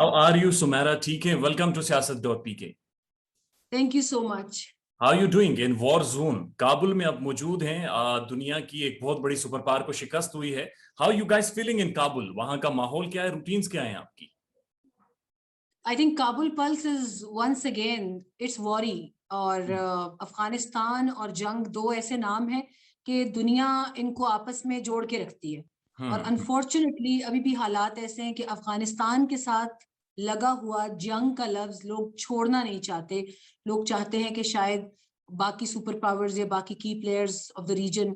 How are you, Sumaira? ठीक है. Welcome to siyasat.pk. Thank you so much. How are you doing in war zone? Kabul में आप मौजूद हैं. दुनिया की एक बहुत बड़ी सुपर पावर को शिकस्त हुई है. How you guys feeling in Kabul? वहां का माहौल क्या है? रूटीन्स क्या हैं आपकी? I think Kabul pulse is once again it's worry. और अफगानिस्तान और जंग दो ऐसे नाम हैं कि दुनिया इनको आपस में जोड़ के रखती है। और अनफॉर्चुनेटली अभी भी हालात ऐसे हैं कि अफगानिस्तान के साथ लगा हुआ जंग का लफ्ज लोग छोड़ना नहीं चाहते। लोग चाहते हैं कि शायद बाकी सुपर पावर्स या बाकी की प्लेयर्स ऑफ द रीजन,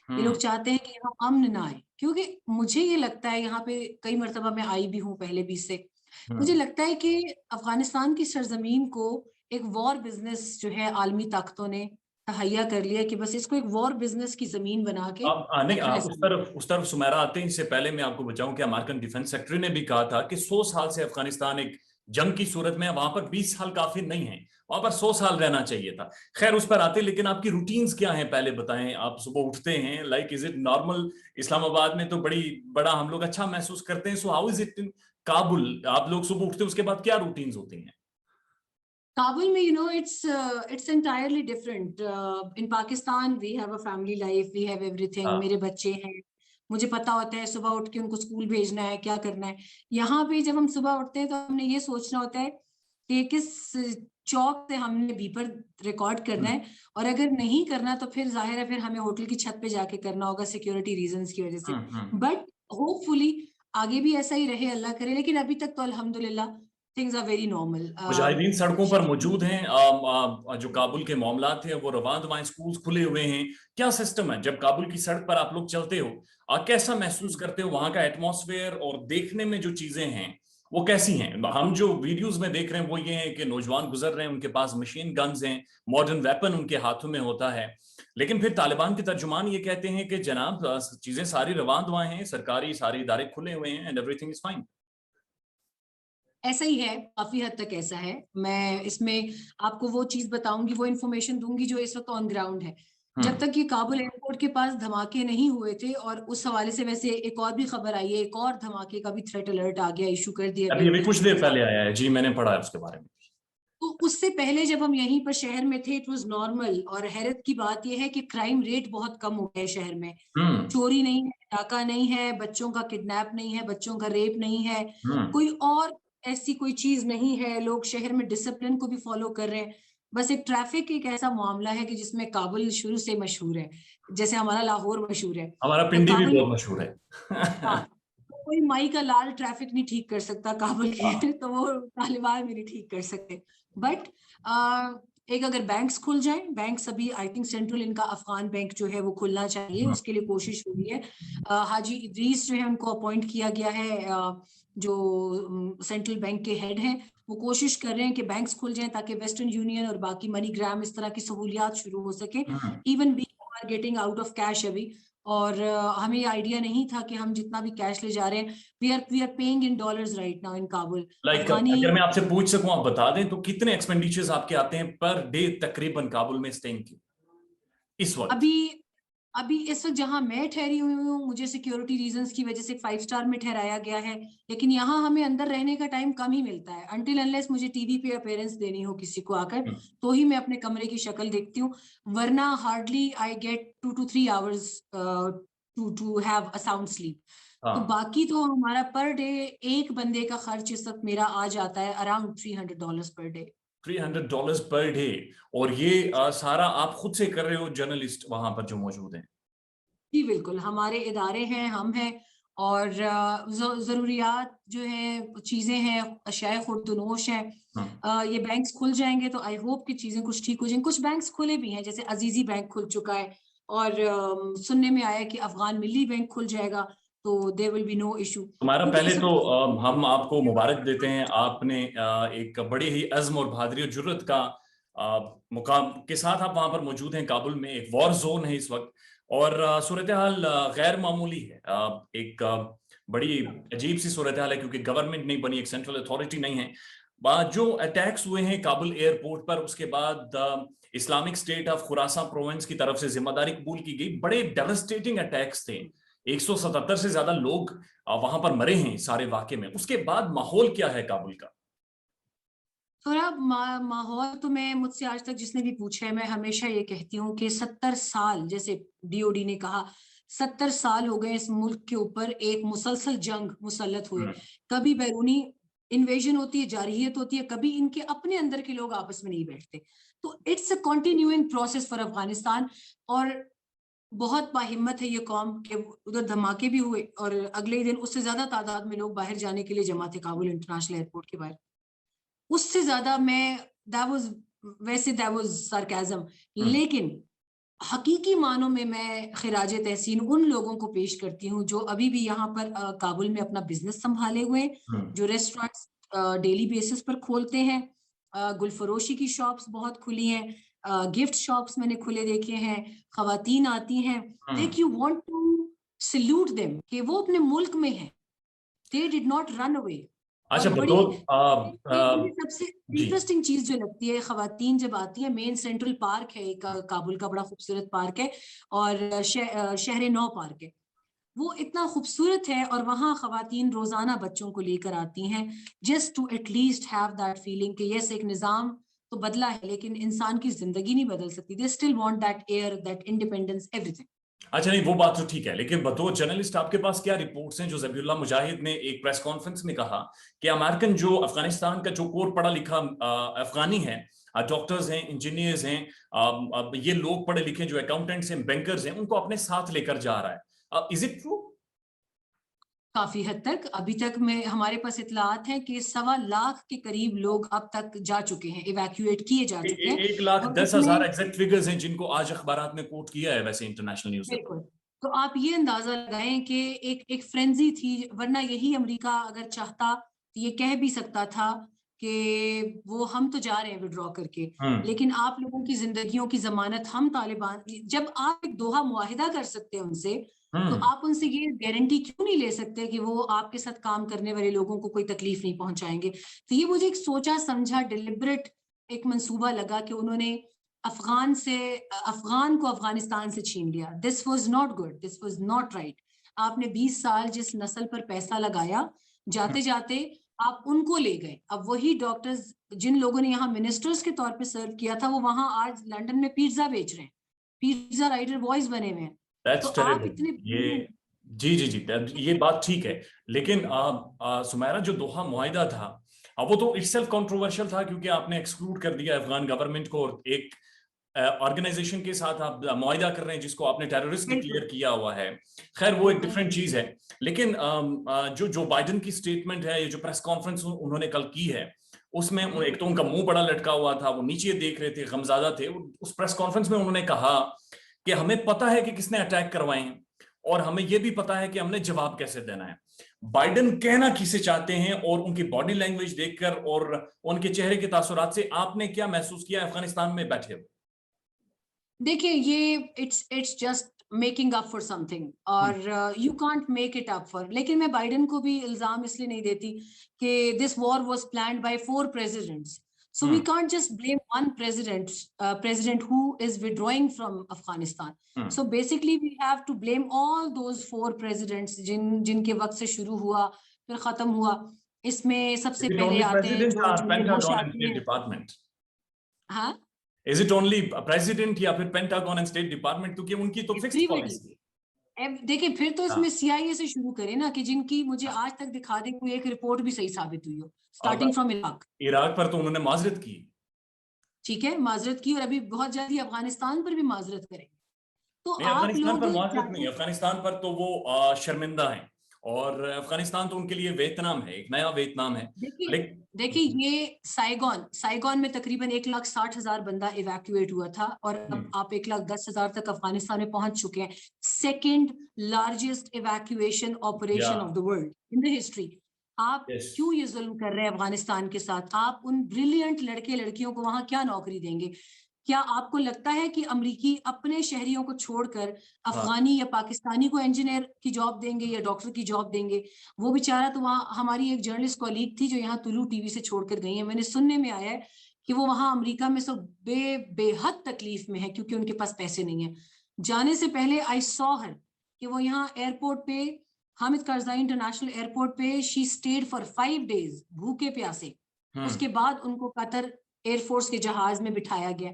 ये लोग चाहते हैं कि यहाँ अमन ना आए। क्योंकि मुझे ये लगता है, यहाँ पे कई मरतबा मैं आई भी हूँ पहले भी से, मुझे लगता है कि अफगानिस्तान की सरजमीन को एक वॉर बिजनेस जो है आलमी ताकतों ने तहैया कर लिया कि बस इसको एक वॉर बिजनेस की जमीन बना के नहीं, रखना है। उस तरफ सुमेरा आते हैं. इससे पहले मैं आपको बताऊं कि अमेरिकन डिफेंस सेक्रेटरी ने भी कहा था कि 100 साल से अफगानिस्तान एक जंग की सूरत में है. वहां पर 20 साल काफी नहीं है, वहां पर 100 साल रहना चाहिए था. खैर, उस पर आते. लेकिन आपकी रूटीन्स क्या हैं पहले बताएं. आप सुबह उठते हैं, like is it normal? Islamabad में तो बड़ा हम लोग अच्छा महसूस करते हैं. So how is it in Kabul? आप लोग सुबह उठते हैं, उसके बाद क्या रूटीन्स होती हैं? काबुल में it's entirely different. In Pakistan we have a family life, we have everything. हाँ. मेरे बच्चे हैं, मुझे पता होता है सुबह उठ के उनको स्कूल भेजना है, क्या करना है। यहाँ पे जब हम सुबह उठते हैं तो हमने ये सोचना होता है कि किस चौक से हमने बीपर रिकॉर्ड करना है, और अगर नहीं करना तो फिर जाहिर है फिर हमें होटल की छत पे जाके करना होगा सिक्योरिटी रीजंस की वजह से। बट होपफुली आगे भी ऐसा ही रहे, अल्लाह करे। लेकिन अभी तक तो अल्हम्दुलिल्लाह थिंग्स आर वेरी नॉर्मल। मुजाहिदीन सड़कों पर मौजूद हैं. जो काबुल के मामलात हैं वो रवां दवां, स्कूल खुले हुए हैं. क्या सिस्टम है जब काबुल की सड़क पर आप लोग चलते हो? कैसा महसूस करते हो? वहां का एटमॉस्फेयर और देखने में जो चीजें हैं वो कैसी हैं? हम जो वीडियोस में देख रहे हैं वो ये है कि नौजवान गुजर रहे हैं, उनके पास मशीन गन्स हैं, मॉडर्न वेपन उनके हाथों में होता है. लेकिन फिर तालिबान के तर्जुमान ये कहते हैं कि जनाब, चीजें सारी रवां दवां हैं, सरकारी सारे इदारे खुले हुए हैं एंड एवरीथिंग इज फाइन. ऐसा ही है, काफी हद तक ऐसा है। मैं इसमें आपको वो चीज बताऊंगी, वो इन्फॉर्मेशन दूंगी जो इस वक्त ऑन ग्राउंड है। जब तक ये काबुल एयरपोर्ट के पास धमाके नहीं हुए थे, और उस हवाले से वैसे एक और भी खबर आई है, एक और धमाके का भी थ्रेट अलर्ट आ गया, इशू कर दिया अभी गया अभी कुछ मिलिट्री देर के साथ। पहले आया है जी, मैंने पढ़ा है उसके बारे में. तो उससे पहले जब हम यहीं पर शहर में थे इट वाज नॉर्मल। और हैरत की बात यह है कि क्राइम रेट बहुत कम हो गया है शहर में। हम्म. चोरी नहीं है, डाका नहीं है, बच्चों का किडनैप नहीं है, बच्चों का रेप नहीं है, हम्म. कोई और ऐसी कोई चीज नहीं है। लोग शहर में डिसिप्लिन को भी फॉलो कर रहे हैं। बस एक ट्रैफिक एक ऐसा मामला है कि जिसमें काबुल शुरू से मशहूर है, जैसे हमारा लाहौर मशहूर है। हमारा तो पिंडी भी काबुल, बहुत मशहूर है. हाँ, तो कोई माई का लाल ट्रैफिक नहीं ठीक कर सकता काबुल हाँ. के तो वो तालिबान भी नहीं ठीक कर सकते। बट एक अगर बैंक्स खुल जाए, बैंक्स अभी आई थिंक सेंट्रल इनका अफगान बैंक जो है वो खुलना चाहिए, उसके लिए कोशिश हो रही है। हाजी इदरीस जो है उनको अपॉइंट किया गया है, जो सेंट्रल बैंक के हेड हैं, वो कोशिश कर रहे हैं कि बैंक्स खुल जाएं ताकि वेस्टर्न यूनियन और बाकी मनीग्राम इस तरह की सहूलियात शुरू हो सके। Even we are getting out of cash अभी। और हमें ये आइडिया नहीं था कि हम जितना भी कैश ले जा रहे हैं, we are paying in dollars right now in Kabul. Like Afghani अगर मैं आपसे पूछ सकूं, आप बता दें तो कितने एक्सपेंडिचर्स आपके आते हैं पर डे तकरीबन काबुल में स्टेइंग की इस वक्त? अभी अभी इस वक्त जहां मैं ठहरी हुई हूँ, मुझे सिक्योरिटी रीजंस की वजह से 5 स्टार में ठहराया गया है। लेकिन यहाँ हमें अंदर रहने का टाइम कम ही मिलता है, अनटिल अनलेस मुझे टीवी पे अपीयरेंस देनी हो किसी को आकर, तो ही मैं अपने कमरे की शक्ल देखती हूँ। वरना hardly I get 2 to 3 hours to have a sound sleep. तो हाँ. बाकी तो हमारा पर डे एक बंदे का खर्च इस वक्त मेरा आ जाता है around $300 per day. $300 per day? और ये सारा आप खुद से कर रहे हो, जर्नलिस्ट वहां पर जो मौजूद हैं? जी बिल्कुल, हमारे इदारे हैं, हम हैं। और जरूरियात जो है, चीजें हैं, अशियाए खुर्दनोश हैं। ये बैंक्स खुल जाएंगे तो आई होप कि चीजें कुछ ठीक हो जाएंगी। कुछ बैंक्स खुले भी हैं, जैसे अजीजी बैंक खुल चुका है, और सुनने में आया है कि अफगान मिली बैंक खुल जाएगा, तो there will be no issue. हमारा क्योंकि पहले इस तो वक्त हम आपको मुबारक देते हैं. आपने एक बड़े ही अज़्म और बहादुरी और जुर्रत का मुकाम के साथ आप वहां पर मौजूद हैं. काबुल में एक वॉर जोन है इस वक्त, और सूरत हाल गैर मामूली है. एक बड़ी अजीब सी सूरत हाल है क्योंकि गवर्नमेंट नहीं बनी, एक सेंट्रल अथॉरिटी नहीं है. जो अटैक्स हुए हैं काबुल एयरपोर्ट पर, उसके बाद Islamic state of Khorasan province की तरफ से जिम्मेदारी कबूल की गई. बड़े डेवस्टेटिंग अटैक्स थे. 177 से ज्यादा लोग वहां पर मरे हैं सारे वाकये में। उसके बाद माहौल क्या है काबुल का? थोड़ा माहौल तो मैं मुझसे आज तक जिसने भी पूछा है, मैं हमेशा ये कहती हूँ कि 70 साल, जैसे डीओडी ने कहा, 70 साल हो गए इस मुल्क के ऊपर एक मुसलसल जंग मुसल्लत हुए। कभी बैरूनी इन्वेजन होती है, जारहियत होती है, कभी इनके अपने अंदर के लोग आपस में नहीं बैठते। तो it's a continuing process for Afghanistan. और बहुत बाहिम्मत है ये कौम कि उधर धमाके भी हुए और अगले ही दिन उससे ज्यादा तादाद में लोग बाहर जाने के लिए जमा थे काबुल इंटरनेशनल एयरपोर्ट के बाहर। उससे ज्यादा मैं दैट वाज वैसे दैट वाज सरकाज़म। लेकिन हकीकी मानों में मैं खिराज तहसीन उन लोगों को पेश करती हूँ जो अभी भी यहाँ पर काबुल में अपना बिजनेस संभाले हुए हैं, जो रेस्टोरेंट्स डेली बेसिस पर खोलते हैं। गुलफरोशी की शॉप्स बहुत खुली हैं, गिफ्ट शॉप्स मैंने खुले देखे हैं, खवातीन आती हैं। Like you want to salute them कि वो अपने मुल्क में हैं, they did not run away. और अच्छा, बड़ी बतौर मुझे सबसे जी। इंटरेस्टिंग चीज जो लगती है, खवातीन जब आती है, मेन सेंट्रल पार्क है एक काबुल का बड़ा खूबसूरत पार्क है, और शहर नौ पार्क है, वो इतना खूबसूरत है। और वहाँ खवातीन रोजाना बच्चों को लेकर आती हैं, just to at least have that feeling कि यस, एक निजाम तो बदला है लेकिन इंसान की जिंदगी नहीं बदल सकती। They still want that air, that independence, everything. अच्छा, नहीं वो बात तो ठीक है, लेकिन बतौर जर्नलिस्ट आपके पास क्या रिपोर्ट्स हैं? जो जबीउल्लाह मुजाहिद ने एक प्रेस कॉन्फ्रेंस में कहा कि अमेरिकन जो अफगानिस्तान का जो कोर पढ़ा लिखा अफगानी है, डॉक्टर्स हैं, इंजीनियर्स हैं, अब ये लोग पढ़े लिखे जो अकाउंटेंट्स हैं, बैंकर्स हैं, उनको अपने साथ लेकर जा रहा है। Is it true? काफी हद तक अभी तक में हमारे पास इतलात है कि 1.25 लाख के करीब लोग अब तक जा चुके हैं, इवैक्यूएट किए जा चुके हैं। 1,10,000 और एग्जैक्ट फिगर्स हैं जिनको आज अखबारात में कोट किया है वैसे इंटरनेशनल न्यूज़ पेपर। बिल्कुल, तो आप ये अंदाजा लगाएं कि एक फ्रेंजी थी, वरना यही अमेरिका अगर चाहता तो ये कह भी सकता था कि वो हम तो जा रहे हैं विड्रॉ करके, हम्म। लेकिन आप लोगों की जिंदगियों की जमानत हम तालिबान, जब आप एक दोहा मुआहिदा कर सकते हैं उनसे, तो हम्म। आप उनसे ये गारंटी क्यों नहीं ले सकते कि वो आपके साथ काम करने वाले लोगों को कोई तकलीफ नहीं पहुंचाएंगे। तो ये मुझे एक सोचा समझा डिलिबरेट एक मंसूबा लगा कि उन्होंने अफगान को अफगानिस्तान से छीन लिया। This was not good, this was not right. आपने 20 साल जिस नस्ल पर पैसा लगाया, जाते जाते आप उनको ले गए। अब वही डॉक्टर्स जिन लोगों ने यहाँ मिनिस्टर्स के तौर पे सर्व किया था, वो वहां आज लंदन में पिज्जा बेच रहे हैं, पिज्जा राइडर बॉयज बने हुए हैं। तो दैट्स आप टेरिबल। इतने ये जी जी जी, ये बात ठीक है, लेकिन सुमेरा, जो दोहा मुआहिदा था, अब वो तो इटसेल्फ कंट्रोवर्शियल था क्योंकि आपने एक्सक्लूड कर दिया अफगान गवर्नमेंट को, और एक ऑर्गेनाइजेशन के साथ आप मुआहिदा कर रहे हैं जिसको आपने टेररिस्ट बिल्कुल डिक्लेयर किया हुआ है। खैर वो एक डिफरेंट चीज है। लेकिन जो बाइडेन की स्टेटमेंट है, ये जो प्रेस कॉन्फ्रेंस उन्होंने कल की है, उसमें एक तो उनका मुंह बड़ा लटका हुआ था, वो नीचे देख रहे थे, गमजादा थे। उस प्रेस कॉन्फ्रेंस में उन्होंने कहा कि हमें पता है कि किसने अटैक करवाए हैं, और हमें यह भी पता है कि हमने जवाब कैसे देना है। बाइडेन कहना किसे चाहते हैं, और उनकी बॉडी लैंग्वेज देखकर और उनके चेहरे के तासुरात से आपने क्या महसूस किया अफगानिस्तान में बैठे हुए? देखिए, ये it's just making up for something, और you can't make it up for. लेकिन मैं बाइडेन को भी इल्जाम इसलिए नहीं देती कि this war was planned by 4 presidents, so we can't just blame one president who is withdrawing from Afghanistan. So basically we have to blame all those 4 presidents जिनके वक्त से शुरू हुआ फिर खत्म हुआ। इसमें सबसे Is it पहले only आते हैं president or George W Bush Pentagon and आते State हैं। Department? हाँ, Is it only president या फिर Pentagon and State Department, क्योंकि उनकी तो फिक्स्ड एवरीबडी। पॉलिसी है। देखिए, फिर तो हाँ, इसमें सीआईए से शुरू करें ना, कि जिनकी मुझे हाँ। आज तक दिखा दें कोई एक रिपोर्ट भी सही साबित हुई हो, अब स्टार्टिंग फ्रॉम इराक। इराक पर तो उन्होंने माजरत की। ठीक है, माजरत की, और अभी बहुत जल्दी अफगानिस्तान पर भी माजरत करेंगे। तो नहीं, आप अफगानिस्तान लोग पर माजरत नहीं, चाहते हैं, अफगानिस्तान पर तो वो शर्मिंदा है, और अफगानिस्तान तो उनके लिए वियतनाम है, एक नया वियतनाम है। देखिए देखिए, लेकिन ये साइगॉन में तकरीबन 1,60,000 बंदा इवैक्यूएट हुआ था, और अब आप 1,10,000 तक अफगानिस्तान में पहुंच चुके हैं। सेकेंड लार्जेस्ट इवैक्यूएशन या operation of the world in the history. आप यस। क्यों ये जुल्म कर रहे हैं अफगानिस्तान के साथ? आप उन ब्रिलियंट लड़के लड़कियों को वहां क्या नौकरी देंगे? क्या आपको लगता है कि अमरीकी अपने शहरियों को छोड़कर हाँ, अफगानी या पाकिस्तानी को इंजीनियर की जॉब देंगे या डॉक्टर की जॉब देंगे? वो बेचारा तो वहाँ, हमारी एक जर्नलिस्ट कॉलीग थी जो यहाँ तुलू टीवी से छोड़कर गई है, मैंने सुनने में आया है कि वो वहां अमेरिका में सब बेहद तकलीफ में है क्योंकि उनके पास पैसे नहीं है। जाने से पहले आई सॉ हर, कि वो यहाँ एयरपोर्ट पे, हामिद करजाई इंटरनेशनल एयरपोर्ट पे, शी स्टेड फॉर 5 days भूखे प्यासे। उसके बाद उनको कतर एयरफोर्स के जहाज में बिठाया गया।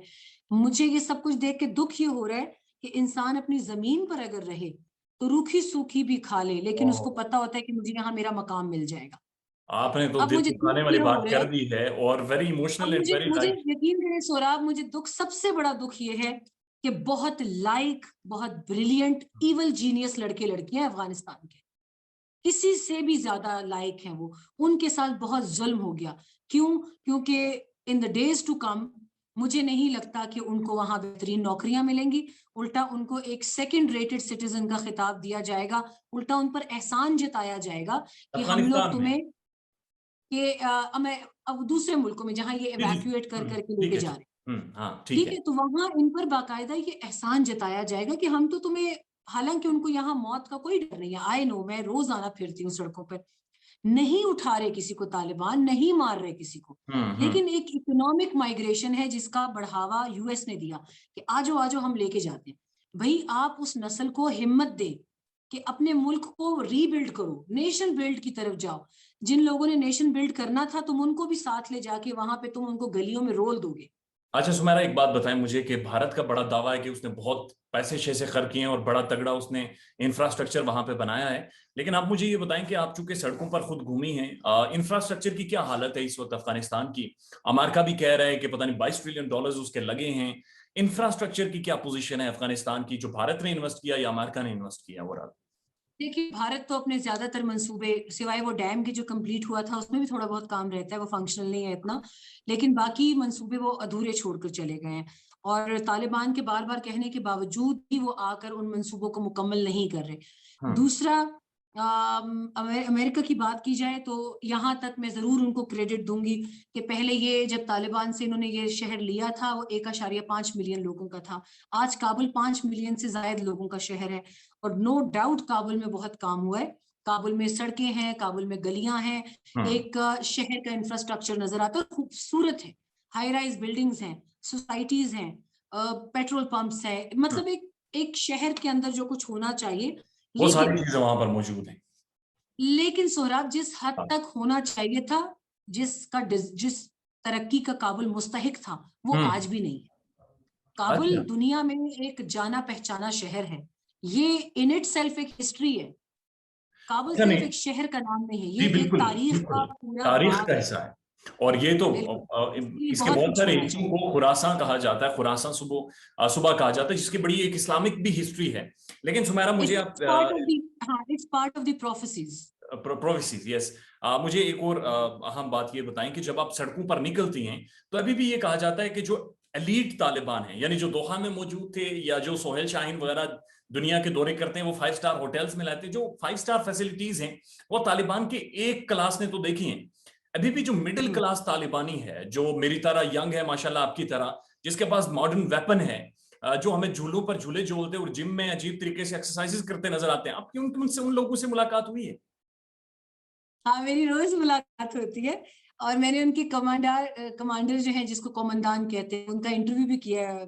मुझे ये सब कुछ देख के दुख ये हो रहा है कि इंसान अपनी जमीन पर अगर रहे तो रूखी सूखी भी खा ले, लेकिन उसको पता होता है कि मुझे यहाँ मेरा मकाम मिल जाएगा। आपने तो अब दिल मुझे दुख दुखाने वाली ये हो बात रहा कर है, दी है, और वेरी अब इमोशनल एंड मुझे वेरी मुझे राइट। यकीन करें सोराब, मुझे दुख, सबसे बड़ा दुख ये है कि बहुत लाइक, बहुत ब्रिलियंट, इवल जीनियस लड़के लड़कियां अफगानिस्तान के, किसी से भी ज्यादा लाइक हैं वो, उनके साथ बहुत जुल्म हो गया। क्यों? क्योंकि in the days to come मुझे नहीं लगता कि उनको वहां बेहतरीन नौकरियां मिलेंगी, उल्टा उनको एक सेकंड रेटेड सिटीजन का खिताब दिया जाएगा, उल्टा उन पर एहसान जताया जाएगा कि हम लोग अफगानिस्तान में। तुम्हें, कि अब दूसरे मुल्कों में जहां ये जी जी। इवैक्यूएट कर करके ठीक लेके है जा ठीक। रहे हैं, हाँ ठीक ठीक है। है, तो वहां इन पर बाकायदा ये एहसान जताया जाएगा कि हम तो तुम्हें, हालांकि उनको यहाँ मौत का कोई डर नहीं है, आई नो, मैं रोजाना फिरती हूँ सड़कों पर, नहीं उठा रहे किसी को तालिबान, नहीं मार रहे किसी को, हम्म। लेकिन एक इकोनॉमिक माइग्रेशन है जिसका बढ़ावा यूएस ने दिया कि आजो आजो हम लेके जाते हैं। भाई आप उस नस्ल को हिम्मत दे कि अपने मुल्क को रीबिल्ड करो, नेशन बिल्ड की तरफ जाओ। जिन लोगों ने नेशन बिल्ड करना था, तुम उनको भी साथ ले जाके वहां पे तुम उनको गलियों में रोल दोगे। अच्छा सुमेरा, एक बात बताएं मुझे कि भारत का बड़ा दावा है कि उसने बहुत पैसे शैसे खर्च किए हैं और बड़ा तगड़ा उसने इंफ्रास्ट्रक्चर वहां पे बनाया है, लेकिन आप मुझे ये बताएं कि आप चूंकि सड़कों पर खुद घूमी हैं, इंफ्रास्ट्रक्चर की क्या हालत है इस वक्त अफगानिस्तान की? अमेरिका भी कह रहा है कि पता नहीं $22 ट्रिलियन उसके लगे हैं। इंफ्रास्ट्रक्चर की क्या पोजीशन है अफगानिस्तान की, जो भारत ने इन्वेस्ट किया या अमेरिका ने इन्वेस्ट किया ओवरऑल? देखिए, भारत तो अपने ज्यादातर मंसूबे, सिवाय वो डैम के जो कंप्लीट हुआ था उसमें भी थोड़ा बहुत काम रहता है, वो फंक्शनल नहीं है इतना, लेकिन बाकी मंसूबे वो अधूरे छोड़कर चले गए हैं। और तालिबान के बार बार कहने के बावजूद भी वो आकर उन मंसूबों को मुकम्मल नहीं कर रहे। हम्म। दूसरा, अमेरिका की बात की जाए तो यहाँ तक मैं जरूर उनको क्रेडिट दूंगी कि पहले ये जब तालिबान से इन्होंने ये शहर लिया था वो 1.5 मिलियन लोगों का था, आज काबुल 5 मिलियन से ज्यादा लोगों का शहर है। और नो डाउट काबुल में बहुत काम हुआ है, काबुल में सड़कें हैं, काबुल में गलियां हैं, हम्म। एक शहर का इंफ्रास्ट्रक्चर नजर आता है, खूबसूरत है, हाई राइज बिल्डिंग्स हैं, सोसाइटीज हैं, पेट्रोल पंप्स है, हम्म। मतलब एक एक शहर के अंदर जो कुछ होना चाहिए। वो सारी लेकिन चीजें वहां पर मौजूद हैं। लेकिन सोहराब, जिस हद हाँ। तक होना चाहिए था, जिस तरक्की का काबुल मुस्तहिक था, वो हम्म। आज भी नहीं है। काबुल अच्छा। दुनिया में एक जाना पहचाना शहर है, ये इन इट सेल्फ एक हिस्ट्री है। काबुल अच्छा सिर्फ नहीं। एक शहर का नाम नहीं है, ये जी एक बिल्कुल तारीख बिल्कुल। का पूरा तारीख बाग का है। हिस्सा है। और ये तो बिल्कुल, इसलिए इसके बहुत बहुत कुछ सारे होना हिस्सों चाहिए। को खुरासान कहा जाता है, खुरासान सुबह कहा जाता है, जिसकी बड़ी एक इस्लामिक भी हिस्ट्री है। लेकिन सुमेरा मुझे आप इट्स पार्ट ऑफ द, हाँ, it's part of the prophecies. Provinces, yes. मुझे एक और अहम बात ये बताएं कि जब आप सड़कों पर निकलती हैं तो अभी भी ये कहा जाता है कि जो एलीट तालिबान है, यानी जो दोहा में मौजूद थे या जो सोहेल शाहीन वगैरह दुनिया के दौरे करते हैं, वो 5 स्टार होटल्स में लाते हैं, जो 5 स्टार फैसिलिटीज हैं वो तालिबान के एक क्लास ने तो देखी हैं। अभी भी जो मिडिल क्लास तालिबानी है, जो मेरी तरह यंग है माशाल्लाह, आपकी तरह, जिसके पास मॉडर्न वेपन है, जो हमें झूलों पर झूले झूलते और जिम में अजीब तरीके से एक्सरसाइजेस करते नजर आते हैं, आपकी उनसे उन लोगों से मुलाकात हुई है? हाँ, मेरी रोज मुलाकात होती है, और मैंने उनके कमांडर जो हैं, जिसको कमांडान कहते हैं, उनका इंटरव्यू भी किया है,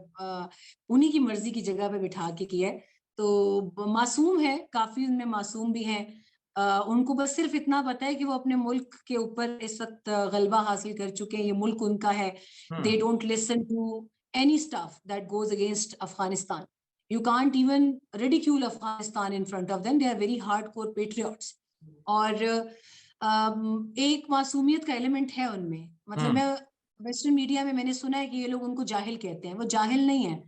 उन्हीं की मर्जी की जगह पे बिठा के किया है। तो मासूम है काफी, उनमें मासूम भी हैं। उनको बस सिर्फ इतना पता है कि वो अपने मुल्क के ऊपर इस वक्त गलबा हासिल कर चुके हैं, ये मुल्क उनका है। They hmm. Don't listen to any stuff that goes against Afghanistan. You can't even ridicule Afghanistan in front of them, they are very hardcore patriots. और एक मासूमियत का एलिमेंट है उनमें, मतलब हम्म। मैं वेस्टर्न मीडिया में मैंने सुना है कि ये लोग उनको जाहिल कहते हैं, वो जाहिल नहीं है,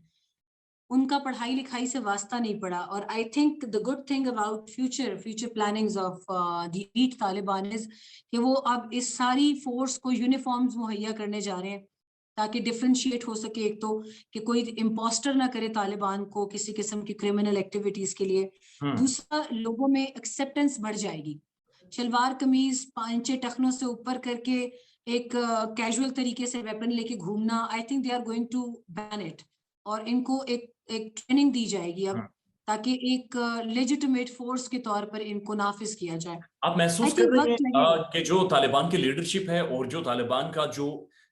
उनका पढ़ाई लिखाई से वास्ता नहीं पड़ा। और I think the good thing about future plannings of the elite Taliban is कि वो अब इस सारी फोर्स को यूनिफॉर्म्स मुहैया करने जा रहे हैं, ताकि डिफ्रेंशिएट हो सके, एक तो कि कोई इम्पोस्टर ना करे तालिबान को किसी किस्म की क्रिमिनल एक्टिविटीज के लिए। हम्म। दूसरा, लोगों में एक्सेप्टेंस बढ़ जाएगी, शलवार कमीज पांचे टखनों से ऊपर करके एक कैजुअल तरीके से वेपन लेके घूमना, I think they are going to ban it. और इनको एक एक ट्रेनिंग दी जाएगी अब, हम्म। ताकि एक लेजिटिमेट फोर्स के तौर पर इनको नाफिज किया जाए। आप आई महसूस कर थिंक रहे हैं वक्त लगेगा। कि जो तालिबान की लीडरशिप है और जो तालिबान का जो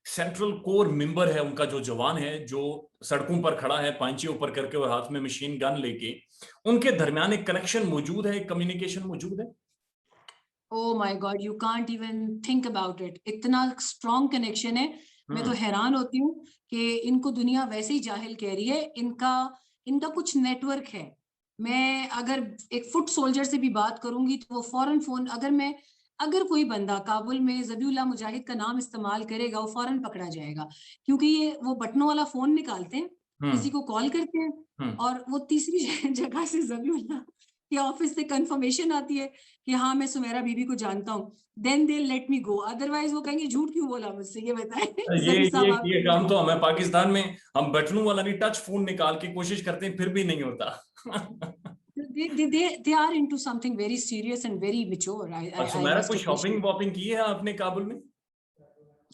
सेंट्रल कोर मेंबर है उनका, जो जवान है जो सड़कों पर खड़ा है पांचे ऊपर करके और हाथ में मशीन गन लेके, उनके दरमियान एक कनेक्शन मौजूद है, एक कम्युनिकेशन मौजूद है? Oh my God, you can't even think about it, इतना स्ट्रॉन्ग कनेक्शन है। मैं तो हम्म। हैरान होती हूँ कि इनको दुनिया वैसे ही जाहिल कह रही है। इनका इनका कुछ नेटवर्क है। मैं अगर एक फुट सोल्जर से भी बात करूंगी तो वो फौरन फोन, अगर कोई बंदा काबुल में जबीउल्लाह मुजाहिद का नाम इस्तेमाल करेगा वो फौरन पकड़ा जाएगा, क्योंकि ये वो बटनों वाला फोन निकालते हैं, हम्म। किसी को कॉल करते हैं, हम्म। और वो तीसरी जगह से जबीउल्लाह के ऑफिस से कंफर्मेशन आती है कि हाँ मैं सुमेरा बीबी को जानता हूँ, then they let me go. Otherwise वो कहेंगे झूठ क्यों बोला मुझसे, ये बताएं ये जबी ये साहब आप। ये काम तो हमें पाकिस्तान में, हम बटनों वाला नहीं टच फोन निकाल के कोशिश करते हैं फिर भी नहीं होता। they are into something very serious and very mature, और I सुमेरा, must कोई शॉपिंग appreciate। वॉपिंग की है आपने काबुल में?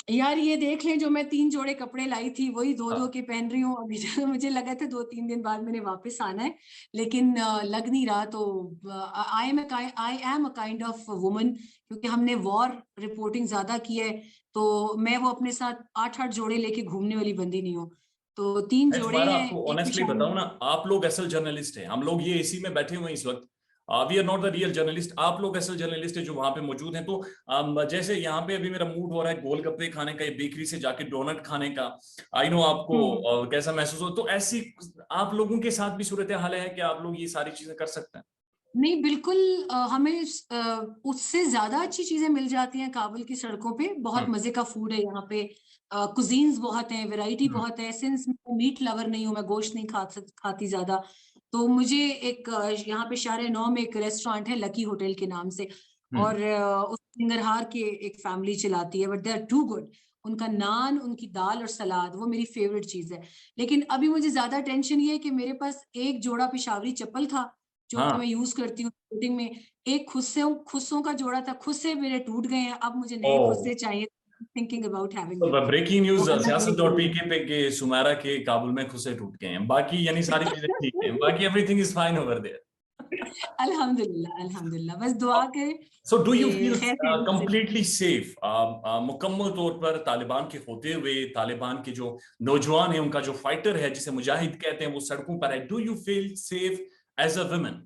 यार ये देख लें, जो मैं 3 जोड़े कपड़े लाई थी वही धो धो हाँ। के पहन रही हूँ अभी। मुझे लगा था 2-3 दिन बाद मैंने वापस आना है, लेकिन लग नहीं रहा। तो I am a kind of woman, क्योंकि हमने वॉर रिपोर्टिंग ज्यादा की है, तो मैं वो अपने साथ 8-8 जोड़े लेके घूमने वाली बंदी नहीं हूँ। तो 3 मैं जोड़े तुम्हारा हैं, आपको एक ऑनेस्टली पेशावर बताऊं में। ना, आप लोग असल जर्नलिस्ट हैं। हम लोग ये इसी में बैठे हुए हैं इस वक्त, we are not the real journalist. आप लोग असल जर्नलिस्ट है जो वहां पे मौजूद हैं। तो जैसे यहाँ पे अभी मेरा मूड हो रहा है गोलगप्पे खाने का, बेकरी से जाके डोनट खाने का। आई नो आपको हम्म। कैसा महसूस हो, तो ऐसी आप लोगों के साथ भी सूरत हाल है कि आप लोग ये सारी चीजें कर सकते हैं? नहीं बिल्कुल, हमें उससे ज्यादा अच्छी चीजें मिल जाती हैं काबुल की सड़कों पे। बहुत हम्म। मजे का फूड है यहाँ पे, कुजीन्स बहुत है, वैरायटी हम्म। बहुत है। सिंस मैं मीट लवर नहीं हूँ, मैं गोश्त नहीं खाती ज्यादा, तो मुझे एक यहाँ पे शारे नौ में एक रेस्टोरेंट है लकी होटल के नाम से, हम्म। और उस सिंगरहार के एक फैमिली चलाती है, but they are too good. उनका नान, उनकी दाल और सलाद वो मेरी फेवरेट चीज है। लेकिन अभी मुझे ज्यादा टेंशन ये है कि मेरे पास एक जोड़ा पेशावरी चप्पल था जो कि हाँ। मैं यूज करती हूँ शूटिंग में। एक खुस्सों का जोड़ा था, खुस्से मेरे टूट गए हैं, अब मुझे नए ओ, खुस्से चाहिए। थिंकिंग अबाउट हैविंग तो देम। ब्रेकिंग तो न्यूज अल्लाह करे सियासत डॉट कि पीके पे के सुमेरा के काबुल में खुसे टूट गए हैं, बाकी यानी सारी चीजें ठीक हैं, बाकी everything is fine over there. अल्हम्दुलिल्लाह अल्हम्दुलिल्लाह, बस दुआ करें सो डू यू कि फील खैर खैरियत से। कंप्लीटली सेफ मुकम्मल तौर पर तालिबान के होते हुए, तालिबान के जो नौजवान है उनका जो फाइटर है जिसे मुजाहिद कहते हैं वो सड़कों पर है, do you feel safe as a woman?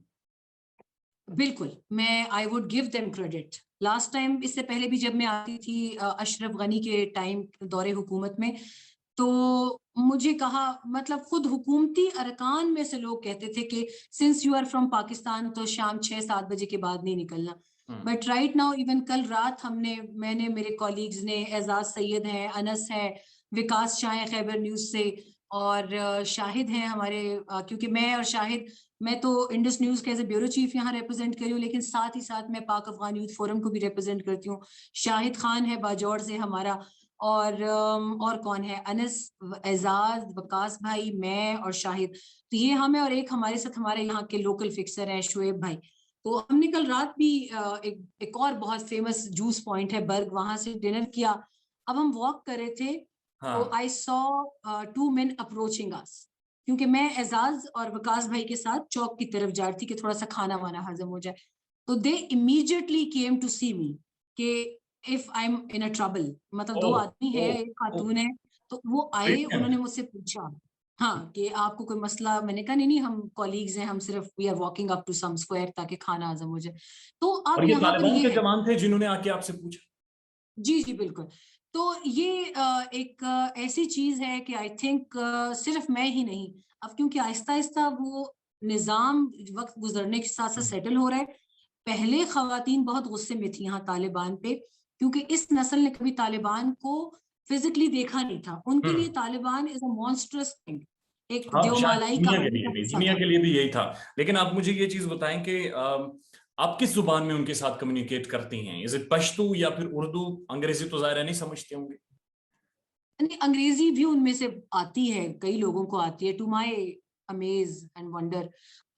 बिल्कुल, मैं I would give them credit. Last time, इससे पहले भी जब मैं आती थी अशरफ गनी के टाइम दौरे हुकूमत में, तो मुझे कहा, मतलब खुद हुकूमती अरकान में से लोग कहते थे कि since you are from Pakistan तो शाम 6-7 बजे के बाद नहीं निकलना। बट राइट नाउ, इवन कल रात मैंने मेरे कॉलीग्स ने, एजाज सैयद हैं, अनस है, विकास शाह है खैबर न्यूज से, और शाहिद हैं हमारे, क्योंकि मैं तो इंडस न्यूज के एज ए ब्यूरो चीफ यहाँ रिप्रेजेंट करी हूँ, लेकिन साथ ही साथ मैं पाक अफगान यूथ फोरम को भी रिप्रेजेंट करती हूँ। शाहिद खान है बाजौर से हमारा, और कौन है, अनस, एजाज, वकास भाई, मैं और शाहिद। तो ये हम है, और एक हमारे साथ हमारे यहाँ के लोकल फिक्सर हैं शुएब भाई। तो हमने कल रात भी एक और बहुत फेमस जूस पॉइंट है बर्ग, वहां से डिनर किया। अब हम वॉक कर रहे थे, तो हाँ। आई सॉ 2 men अप्रोचिंग अस, क्योंकि मैं एजाज और वकास भाई के साथ चौक की तरफ जा रही थी कि थोड़ा सा खाना वाना हजम हो जाए। तो दे इमीडिएटली केम टू सी मी कि if I am in a trouble, मतलब 2 ओह। आदमी है, ओह। एक ओह। खातून है। तो वो आए, उन्होंने मुझसे पूछा, हाँ, कि आपको कोई मसला। मैंने कहा नहीं नहीं, हम कॉलीग्स हैं, हम सिर्फ we are walking up to some square ताकि खाना हजम हो जाए। तो अब और ये यहाँ पर तालिबान ये के है। जवान थे जिन्होंने आके आपसे पूछा? जी जी बिल्कुल। तो ये एक ऐसी चीज है कि आई थिंक सिर्फ मैं ही नहीं, अब क्योंकि आहिस्ता आहिस्ता वो निजाम वक्त गुजरने के साथ साथ सेटल हो रहा है। पहले खवातीन बहुत गुस्से में थी यहाँ तालिबान पे, क्योंकि इस नस्ल ने कभी तालिबान को फिजिकली देखा नहीं था। उनके लिए hmm. Taliban is a monstrous thing, एक हाँ, शायद देवमालाई दुनिया के कहानी लिए का भी, हिस्सा दुनिया था। के लिए भी यही था। लेकिन आप मुझे ये चीज बताएं कि आप किस जुबान में उनके साथ कम्युनिकेट करती हैं? इज इट पश्तो या फिर उर्दू? अंग्रेजी तो ज़ाहिर है नहीं समझते होंगे। नहीं, अंग्रेजी भी उनमें से आती है, कई लोगों को आती है, to my amaze and wonder.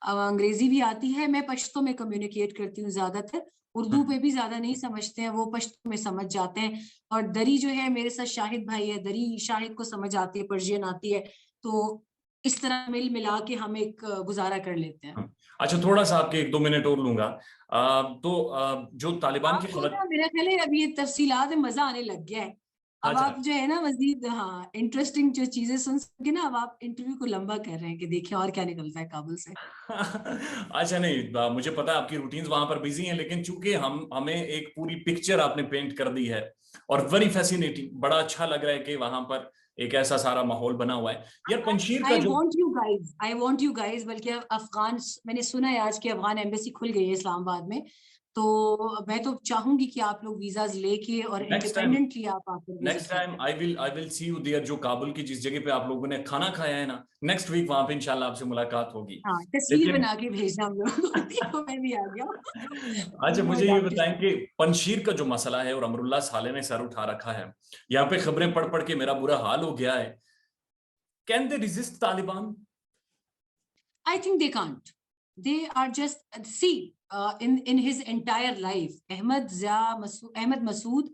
अंग्रेजी भी आती है। मैं पश्तो में कम्युनिकेट करती हूँ ज्यादातर, उर्दू पे भी ज्यादा नहीं समझते हैं वो, पश्तो में समझ जाते हैं। और दरी जो है, मेरे साथ शाहिद भाई है, दरी शाहिद को समझ आती है, पर्शियन आती है। तो इस तरह मिल मिला के हम एक गुजारा कर लेते हैं। अच्छा, थोड़ा सा आपके 1-2 मिनट और लूंगा। जो तालिबान की आपको खबर। ना, मेरा ख्याल है अब ये तफसीलात में मजा आने लग गया है। अब अच्छा। आप जो है ना मजीद हाँ इंटरेस्टिंग जो चीजें सुन सके ना, अब आप इंटरव्यू को लंबा कर रहे हैं कि देखिए और क्या निकलता है काबुल से। अच्छा नहीं, मुझे पता है आपकी रूटीन्स वहां पर बिजी हैं, लेकिन चूंकि हमें एक पूरी पिक्चर आपने पेंट कर दी है और वेरी फैसिनेटिंग, बड़ा अच्छा लग रहा है कि वहां पर एक ऐसा सारा माहौल बना हुआ है। यार पंशीर का जो आई वॉन्ट यू गाइज, बल्कि अफगान, मैंने सुना है आज की अफगान एम्बेसी खुल गई है इस्लामाबाद में, तो मैं तो चाहूंगी कि आप लोग वीजाज लेके और नेक्स्ट टाइम इंडिपेंडेंटली आप आकर विजिट नेक्स्ट करें। Time I will see you there, जो काबुल की जिस जगह पे आप लोगों ने खाना खाया है ना, नेक्स्ट वीक वहां पे इंशाल्लाह आपसे मुलाकात होगी। हाँ, तस्वीर लेकिन बना के भेजना हम लोग को, मैं भी आ गया। अच्छा, नो मुझे ये डाउट टू बताएं से। कि पंशीर का जो मसला है और अमरुल्लाह साले ने सर उठा रखा है, यहाँ पे खबरें पढ़ पढ़ के मेरा बुरा हाल हो गया है। Can they resist Taliban? I think they can't. They are just see in his entire life. Ahmed Masood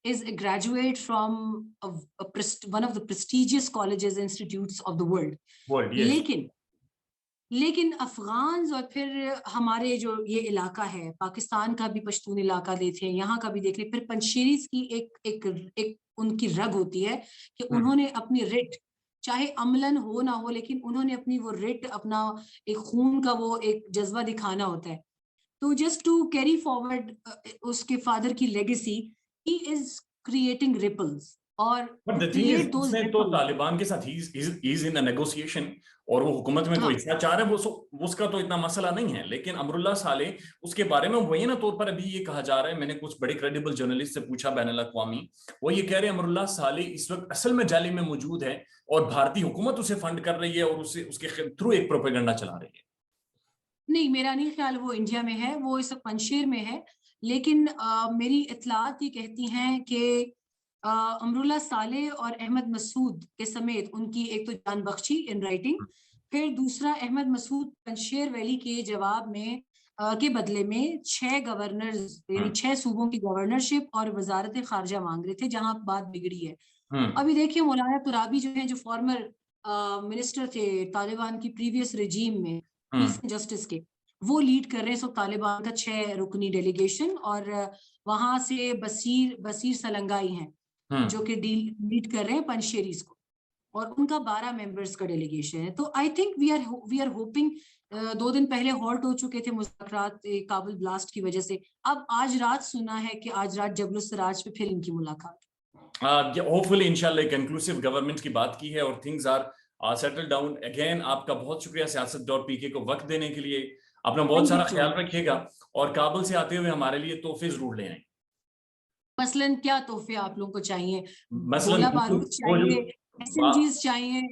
is a graduate from one of the prestigious colleges institutes of the world. World, yes. लेकिन लेकिन अफगान और फिर हमारे जो ये इलाका है, पाकिस्तान का भी पश्तून इलाका देख लें, यहाँ का भी देख लें, फिर पंशेरीज की एक उनकी रग होती है कि उन्होंने अपनी रिट, चाहे अमलन हो ना हो, लेकिन उन्होंने अपनी वो रिट, अपना एक खून का वो एक जज्बा दिखाना होता है। तो जस्ट टू कैरी फॉरवर्ड उसके फादर की legacy, he is creating ripples, और but to the thing is, create those उसने तो रिपल्स। तालिबान के साथ he is in a negotiation, और वो हुकूमत में तो हाँ, हिस्सा चाह रहे हैं, वो उसका तो इतना मसला नहीं है। लेकिन अमरुल्लाह साले, उसके बारे में वही ना तौर पर अभी ये कहा जा रहा है, मैंने कुछ बड़े क्रेडिबल जर्नलिस्ट से पूछा बैनुल अक़वामी, वो ये कह रहे हैं अमरुल्लाह साले इस वक्त असल में जाली में मौजूद है और भारतीय हुकूमत उसे फंड कर रही है और उसे उसके थ्रू एक प्रोपेगेंडा चला रही है। नहीं, मेरा नहीं ख्याल वो इंडिया में है, वो इस वक्त पंजशेर में है। लेकिन मेरी इत्तलात ये कहती हैं कि अमरुल्लाह साले और अहमद मसूद के समेत उनकी एक तो जान बख्शी इन राइटिंग, फिर दूसरा अहमद मसूद पंजशेर वैली के जवाब में के बदले में 6 गवर्नर्स यानी 6 सूबों की गवर्नरशिप और वजारत खारजा मांग रहे थे, जहां बात बिगड़ी है। अभी देखिए मौलाना तुराबी जो है, जो फॉर्मर मिनिस्टर थे तालिबान की प्रीवियस रिजीम में, पीस एंड जस्टिस के, वो लीड कर रहे हैं सब तालिबान का 6 रुकनी डेलीगेशन, और वहां से बसीर बसीर सलंगाई हैं जो कि लीड कर रहे हैं पंशेरीज को, और उनका 12 मेंबर्स का डेलीगेशन है। तो I think we are hoping, 2 दिन पहले हॉल्ट हो चुके थे मुज़ाकरात काबुल ब्लास्ट की वजह से, अब आज रात सुना है कि आज रात जबलुस सराज पे फिर इनकी मुलाकात। होपफुली इंशाल्लाह एक इंक्लूसिव गवर्नमेंट की बात की है और things are settle down again. आपका बहुत शुक्रिया सियासत डॉट पीके को वक्त देने के लिए। अपना बहुत थैंक यू सारा सो ख्याल मच। रखिएगा और काबुल से आते हुए हमारे लिए तोहफे जरूर ले आए। मसलन क्या तोहफे आप लोगों को चाहिए? मसलन गोला बारूद वो जो चाहिए, एसएमजीज चाहिए,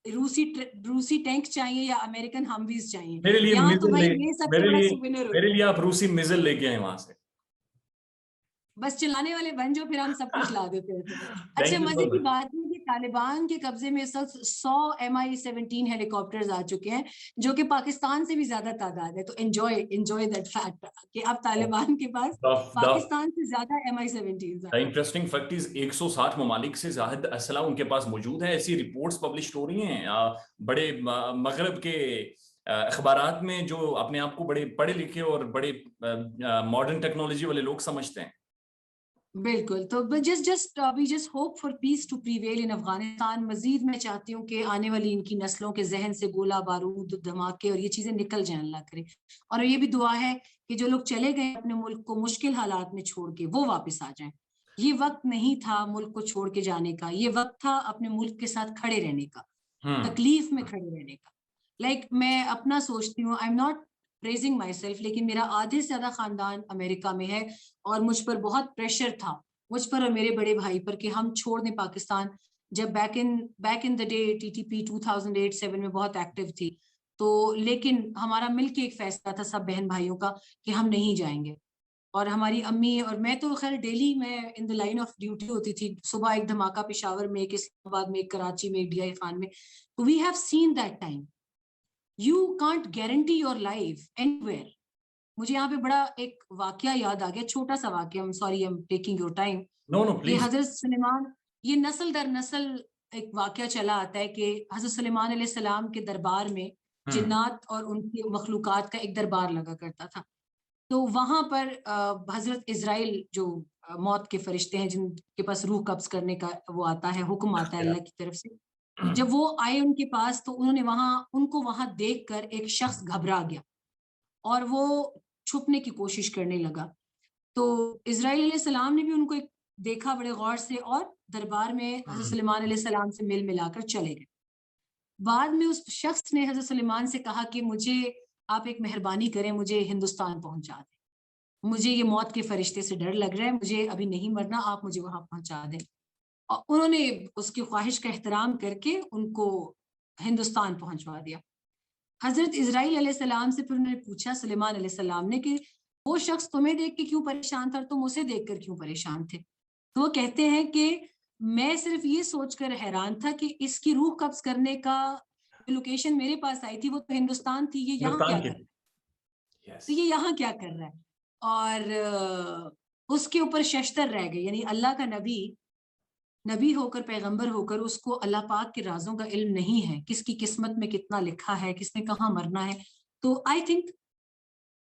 रूसी टैंक चाहिए, या अमेरिकन हमवीज चाहिए? मेरे लिए यहाँ तो मिजल भाई ले ये सबसे बड़ा सुविनर मेरे होता है। लिए आप रूसी मिजल लेके आए वहां से। बस चलाने वाले बन जाओ, फिर हम सब कुछ ला देते हैं तुम्हें। अच्छा, थैंक यू मजे सो की मच। बात है कि तालिबान के कब्जे में इस वक्त 100 MI-17 हेलीकॉप्टर्स आ चुके हैं, जो कि पाकिस्तान से भी ज्यादा तादाद है। तो एंजॉय दैट फैक्ट कि अब तालिबान के पास द पाकिस्तान से ज्यादा MI-17 है। इंटरेस्टिंग फैक्ट इज 160 ममालिक से ज्यादा असला उनके पास मौजूद है। ऐसी रिपोर्ट्स पब्लिश हो रही हैं बड़े मगरब के अखबारात में, जो अपने आप को बड़े पढ़े लिखे और बड़े मॉडर्न टेक्नोलॉजी वाले लोग समझते हैं। बिल्कुल। तो we just hope for peace to prevail in Afghanistan. Majeed मैं चाहती हूँ कि आने वाली इनकी नस्लों के जहन से गोला बारूद, धमाके और ये चीजें निकल जाए, अल्लाह करे। और ये भी दुआ है कि जो लोग चले गए अपने मुल्क को मुश्किल हालात में छोड़ के, वो वापस आ जाएं। ये वक्त नहीं था मुल्क को छोड़ के जाने का, ये वक्त था अपने मुल्क के साथ खड़े रहने का, तकलीफ में खड़े रहने का। मैं अपना सोचती हूँ, I am not praising my self, लेकिन मेरा आधे से ज्यादा खानदान अमेरिका में है, और मुझ पर बहुत प्रेशर था, मुझ पर और मेरे बड़े भाई पर, कि हम छोड़ दें पाकिस्तान। जब back in the day TTP 2008-7 में बहुत एक्टिव थी, तो लेकिन हमारा मिलके एक फैसला था सब बहन भाइयों का कि हम नहीं जाएंगे। और हमारी अम्मी और मैं तो खैर डेली मैं in the line of duty होती थी। सुबह एक धमाका पेशावर में, एक इस्लामाबाद में, एक कराची में, एक DI खान में। तो we have seen that time. You can't guarantee your life anywhere. मुझे यहाँ पे बड़ा एक वाकया याद आ गया, छोटा सा वाकया, I am taking your time. No no ये प्लीज। हजरत सुलेमान, ये नस्ल दर नस्ल एक वाकया चला आता है कि हजरत सुलेमान अलैहिस्सलाम के दरबार में जिन्नात और उनकी मखलूकात का एक दरबार लगा करता था। तो वहां पर हजरत इजराइल जो मौत के फरिश्ते हैं जिनके पास रूह कब्ज करने का वो आता है, हुक्म आता है अल्लाह की तरफ से। जब वो आए उनके पास तो उनको वहां देखकर एक शख्स घबरा गया और वो छुपने की कोशिश करने लगा। तो इज़राइल अलैहिस्सलाम ने भी उनको एक देखा बड़े गौर से और दरबार में हज़रत सुलेमान अलैहिस्सलाम से मिल मिलाकर चले गए। बाद में उस शख्स ने हज़रत सुलेमान से कहा कि मुझे आप एक मेहरबानी करें, मुझे हिंदुस्तान पहुँचा दें। मुझे ये मौत के फरिश्ते से डर लग रहा है, मुझे अभी नहीं मरना, आप मुझे वहाँ पहुँचा दें। उन्होंने उसकी ख्वाहिश का एहतराम करके उनको हिंदुस्तान पहुँचवा दिया। हज़रत इज़राइल अलैहिस्सलाम से फिर उन्होंने पूछा सुलेमान अलैहिस्सलाम ने कि वो शख्स तुम्हें देख के क्यों परेशान था और तुम उसे देखकर क्यों परेशान थे? तो वो कहते हैं कि मैं सिर्फ़ ये सोचकर हैरान था कि इसकी रूह कब्ज़ करने का लोकेशन मेरे पास आई थी, वो तो हिंदुस्तान थी, ये यहाँ क्या हिंदुस्तान कर के। रहा है? यस। तो ये यहाँ क्या कर रहा है? और उसके ऊपर शशतर रह गए, यानी अल्लाह का नबी होकर, पैगंबर होकर उसको अल्लाह पाक के राज़ों का इल्म नहीं है, किसकी किस्मत में कितना लिखा है, किसने कहाँ मरना है। तो आई थिंक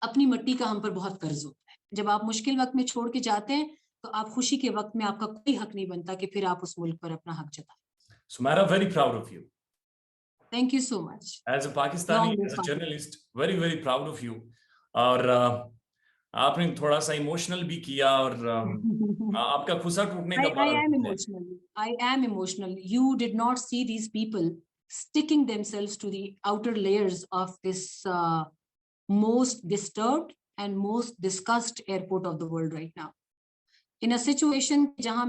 अपनी मिट्टी का हम पर बहुत कर्ज होता है। जब आप मुश्किल वक़्त में छोड़ के जाते हैं, तो आप खुशी के वक़्त में आपका कोई हक नहीं बनता कि फिर आप उस मुल्क पर अपना हक जताएँ। Sumaira, very proud of you. Thank you so much. As a Pakistani, long live as a Pakistan. journalist, very, very proud of you. और आपने थोड़ा सा इमोशनल भी किया और आपका खुसा टूटने का I बड़ा am वक्त है। emotional. I am emotional. You did not see these people sticking themselves to the outer layers of this most disturbed and most discussed airport of the world right now. In a situation जहां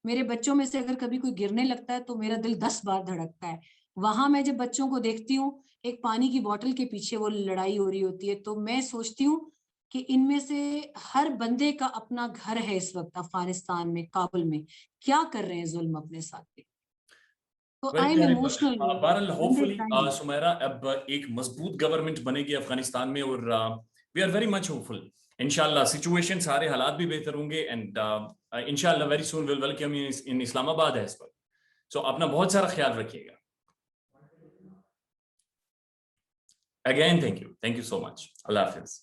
मेरे बच्चों में से अगर कभी कोई गिरने लगता है तो मेरा दिल 10 बार धड़कता है। वहां मैं जब बच्चों को देखती हूँ एक पानी की बोतल के पीछे वो लड़ाई हो रही होती है, तो मैं सोचती हूँ कि इनमें से हर बंदे का अपना घर है इस वक्त अफगानिस्तान में, काबुल में, क्या कर रहे हैं जुल्म अपने साथ पे। तो very I am terrible. Emotional बहरहाल in this hopefully time. Sumera अब एक मजबूत गवर्नमेंट बनेगी अफगानिस्तान में और we are very much hopeful. इंशाल्लाह सिचुएशन सारे हालात भी बेहतर होंगे एंड इंशाल्लाह very soon will welcome you in Islamabad as well. So अपना बहुत सारा ख्याल रखिएगा। Again thank you so much. अल्लाह हाफिज।